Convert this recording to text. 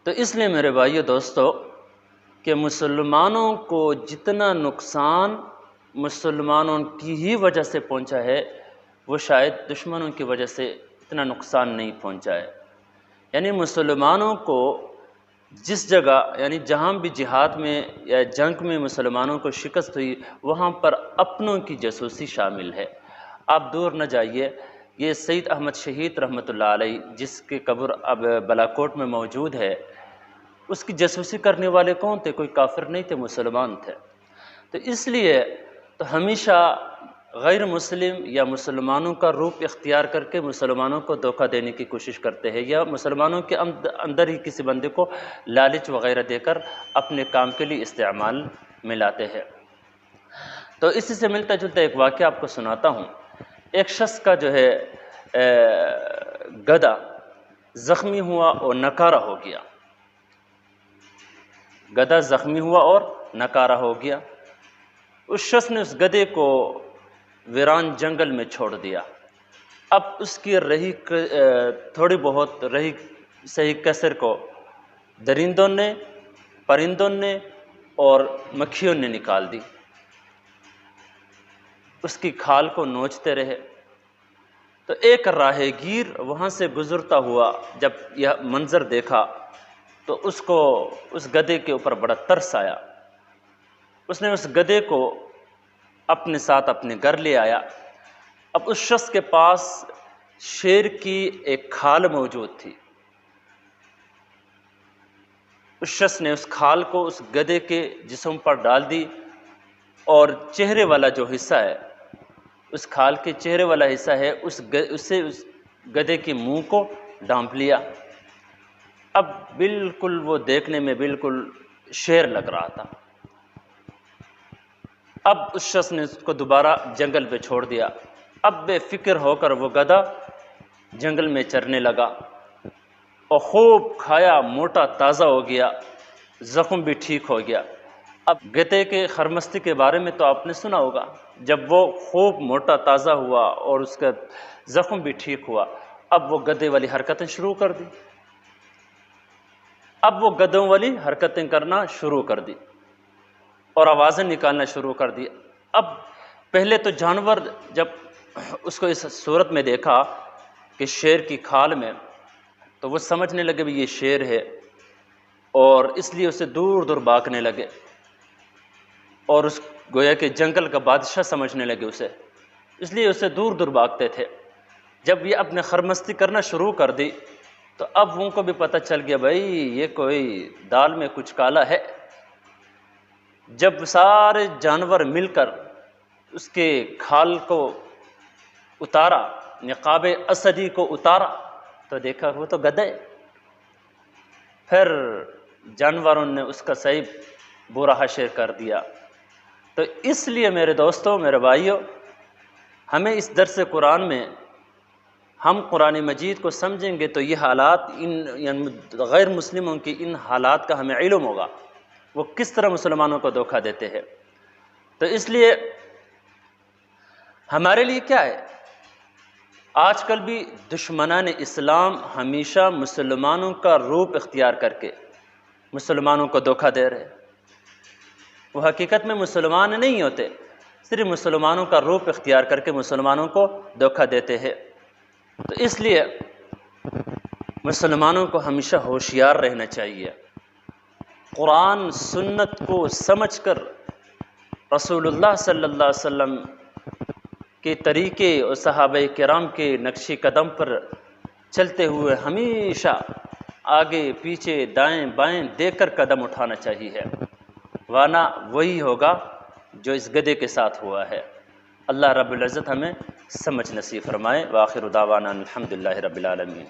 تو اس لیے میرے بھائیو دوستو کہ مسلمانوں کو جتنا نقصان مسلمانوں کی ہی وجہ سے پہنچا ہے وہ شاید دشمنوں کی وجہ سے اتنا نقصان نہیں پہنچا ہے۔ یعنی مسلمانوں کو جس جگہ یعنی جہاں بھی جہاد میں یا جنگ میں مسلمانوں کو شکست ہوئی وہاں پر اپنوں کی جاسوسی شامل ہے۔ آپ دور نہ جائیے، یہ سید احمد شہید رحمۃ اللہ علیہ جس کی قبر اب بالاکوٹ میں موجود ہے، اس کی جاسوسی کرنے والے کون تھے؟ کوئی کافر نہیں تھے، مسلمان تھے۔ تو اس لیے تو ہمیشہ غیر مسلم یا مسلمانوں کا روپ اختیار کر کے مسلمانوں کو دھوکہ دینے کی کوشش کرتے ہیں، یا مسلمانوں کے اندر ہی کسی بندے کو لالچ وغیرہ دے کر اپنے کام کے لیے استعمال میں لاتے ہیں۔ تو اسی سے ملتا جلتا ایک واقعہ آپ کو سناتا ہوں۔ ایک شخص کا جو ہے گدھا زخمی ہوا اور نکارہ ہو گیا، گدھا زخمی ہوا اور نکارہ ہو گیا۔ اس شخص نے اس گدھے کو ویران جنگل میں چھوڑ دیا۔ اب اس کی رہی تھوڑی بہت رہی صحیح کثر کو درندوں نے، پرندوں نے اور مکھیوں نے نکال دی، اس کی کھال کو نوچتے رہے۔ تو ایک راہ گیر وہاں سے گزرتا ہوا جب یہ منظر دیکھا تو اس کو اس گدھے کے اوپر بڑا ترس آیا۔ اس نے اس گدھے کو اپنے ساتھ اپنے گھر لے آیا۔ اب اس شخص کے پاس شیر کی ایک کھال موجود تھی۔ اس شخص نے اس کھال کو اس گدھے کے جسم پر ڈال دی اور چہرے والا جو حصہ ہے، اس کھال کے چہرے والا حصہ ہے، اس گدھے کے منہ کو ڈھانپ لیا۔ اب بالکل وہ دیکھنے میں بالکل شیر لگ رہا تھا۔ اب اس شخص نے اس کو دوبارہ جنگل پہ چھوڑ دیا۔ اب بے فکر ہو کر وہ گدھا جنگل میں چرنے لگا اور خوب کھایا، موٹا تازہ ہو گیا، زخم بھی ٹھیک ہو گیا۔ اب گدھے کے خرمستی کے بارے میں تو آپ نے سنا ہوگا، جب وہ خوب موٹا تازہ ہوا اور اس کا زخم بھی ٹھیک ہوا، اب وہ گدھے والی حرکتیں شروع کر دی۔ اب وہ گدھوں والی حرکتیں کرنا شروع کر دی اور آوازیں نکالنا شروع کر دی۔ اب پہلے تو جانور جب اس کو اس صورت میں دیکھا کہ شیر کی کھال میں، تو وہ سمجھنے لگے بھی یہ شیر ہے، اور اس لیے اسے دور دور بھاگنے لگے اور اس گویا کہ جنگل کا بادشاہ سمجھنے لگے اسے، اس لیے اسے دور دور بھاگتے تھے۔ جب یہ اپنے خرمستی کرنا شروع کر دی تو اب ان کو بھی پتہ چل گیا بھائی یہ کوئی دال میں کچھ کالا ہے۔ جب سارے جانور مل کر اس کے کھال کو اتارا، نقاب اسدی کو اتارا، تو دیکھا وہ تو گدھا ہے۔ پھر جانوروں نے اس کا صحیح برا حشر کر دیا۔ تو اس لیے میرے دوستوں، میرے بھائیوں، ہمیں اس درس قرآن میں ہم قرآن مجید کو سمجھیں گے تو یہ حالات یعنی غیر مسلموں کی ان حالات کا ہمیں علم ہوگا، وہ کس طرح مسلمانوں کو دھوکہ دیتے ہیں۔ تو اس لیے ہمارے لیے کیا ہے، آج کل بھی دشمنان اسلام ہمیشہ مسلمانوں کا روپ اختیار کر کے مسلمانوں کو دھوکہ دے رہے ہیں۔ وہ حقیقت میں مسلمان نہیں ہوتے، صرف مسلمانوں کا روپ اختیار کر کے مسلمانوں کو دھوکہ دیتے ہیں۔ تو اس لیے مسلمانوں کو ہمیشہ ہوشیار رہنا چاہیے، قرآن سنت کو سمجھ کر رسول اللہ صلی اللہ علیہ وسلم کے طریقے اور صحابہ کرام کے نقش قدم پر چلتے ہوئے ہمیشہ آگے پیچھے دائیں بائیں دیکھ کر قدم اٹھانا چاہیے، ورنہ وہی ہوگا جو اس گدھے کے ساتھ ہوا ہے۔ اللہ رب العزت ہمیں سمجھ نصیب فرمائے۔ وآخر دعوانا الحمدللہ رب العالمین۔